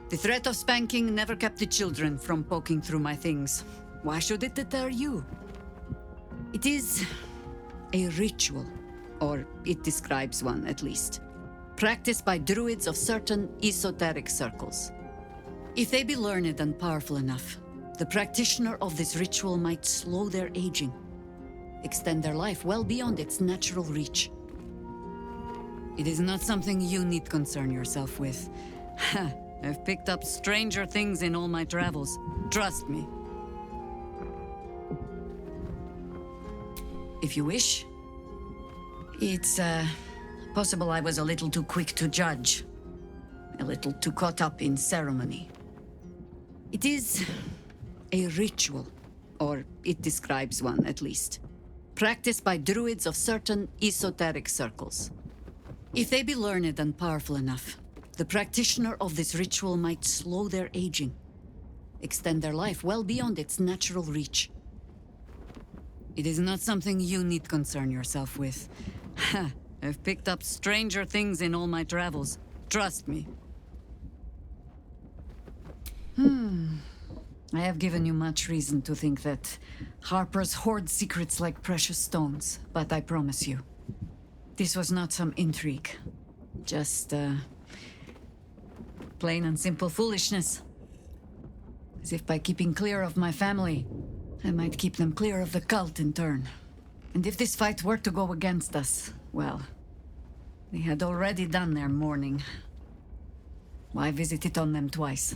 The threat of spanking never kept the children from poking through my things. Why should it deter you? It is a ritual, or it describes one at least, practiced by druids of certain esoteric circles. If they be learned and powerful enough, the practitioner of this ritual might slow their aging, extend their life well beyond its natural reach. It is not something you need concern yourself with. I've picked up stranger things in all my travels. Trust me. If you wish, it's possible I was a little too quick to judge, a little too caught up in ceremony. It is a ritual, or it describes one at least, practiced by druids of certain esoteric circles. If they be learned and powerful enough, the practitioner of this ritual might slow their aging, extend their life well beyond its natural reach. It is not something you need concern yourself with. I've picked up stranger things in all my travels. Trust me. I have given you much reason to think that Harpers hoard secrets like precious stones, but I promise you, this was not some intrigue. Just, plain and simple foolishness. As if by keeping clear of my family, I might keep them clear of the cult in turn. And if this fight were to go against us, well, they had already done their mourning. Why visit it on them twice?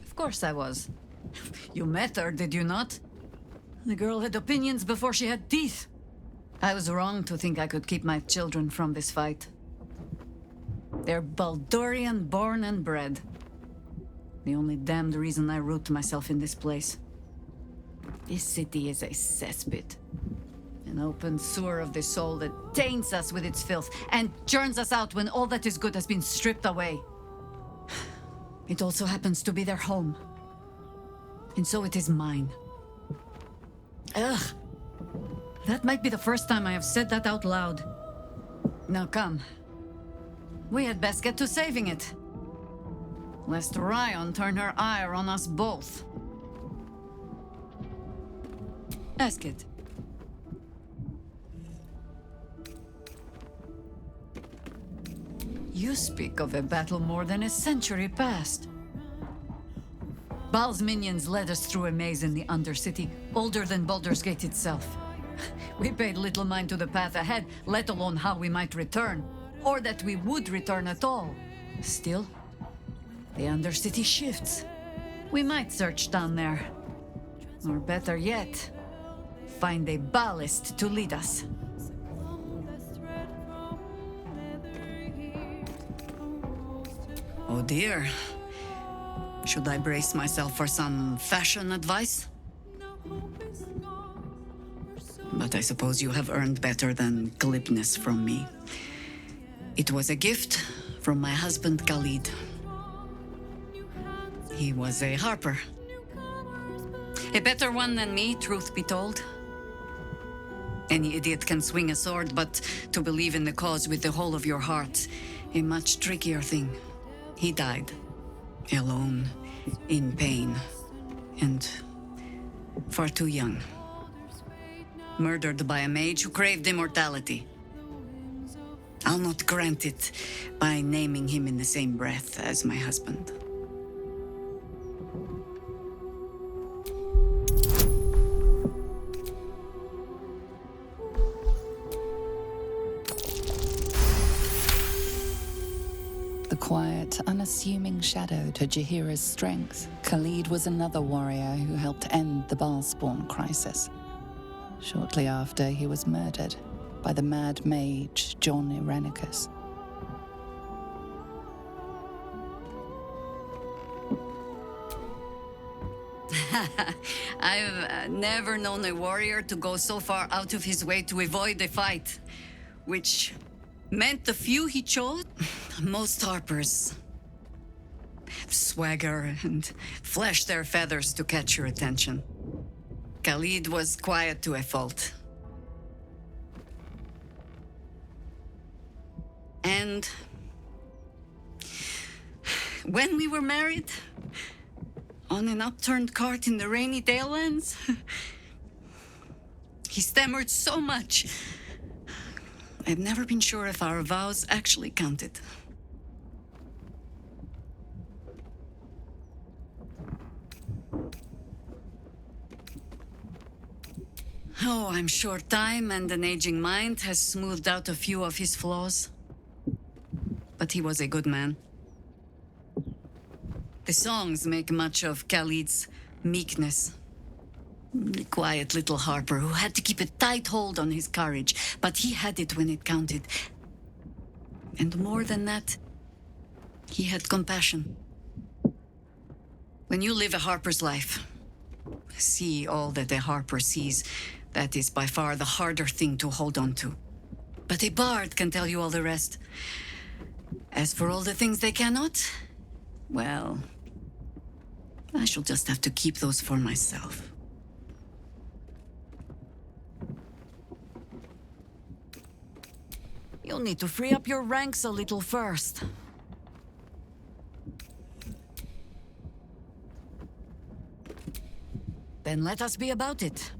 Of course I was. You met her, did you not? The girl had opinions before she had teeth. I was wrong to think I could keep my children from this fight. They're Baldurian born and bred. The only damned reason I root myself in this place. This city is a cesspit. An open sewer of the soul that taints us with its filth and churns us out when all that is good has been stripped away. It also happens to be their home. And so it is mine. Ugh. That might be the first time I have said that out loud. Now come. We had best get to saving it. Lest Ryan turn her ire on us both. Ask it. You speak of a battle more than a century past. Baal's minions led us through a maze in the Undercity, older than Baldur's Gate itself. We paid little mind to the path ahead, let alone how we might return, or that we would return at all. Still, the Undercity shifts. We might search down there. Or better yet, find a ballast to lead us. Oh dear. Should I brace myself for some fashion advice? But I suppose you have earned better than glibness from me. It was a gift from my husband Khalid. He was a harper. A better one than me, truth be told. Any idiot can swing a sword, but to believe in the cause with the whole of your heart, a much trickier thing. He died. Alone, in pain, and far too young. Murdered by a mage who craved immortality. I'll not grant it by naming him in the same breath as my husband. The quiet, unassuming shadow to Jaheira's strength, Khalid was another warrior who helped end the Baalspawn crisis. Shortly after, he was murdered by the mad mage John Irenicus. I've never known a warrior to go so far out of his way to avoid a fight, which meant the few he chose, most harpers swagger and flash their feathers to catch your attention. Khalid was quiet to a fault. And when we were married, on an upturned cart in the rainy Dalelands, he stammered so much. I've never been sure if our vows actually counted. Oh, I'm sure time and an aging mind has smoothed out a few of his flaws. But he was a good man. The songs make much of Khalid's meekness. The quiet little harper who had to keep a tight hold on his courage, but he had it when it counted. And more than that, he had compassion. When you live a harper's life, see all that a harper sees, that is by far the harder thing to hold on to. But a bard can tell you all the rest. As for all the things they cannot, well, I shall just have to keep those for myself. You'll need to free up your ranks a little first. Then let us be about it.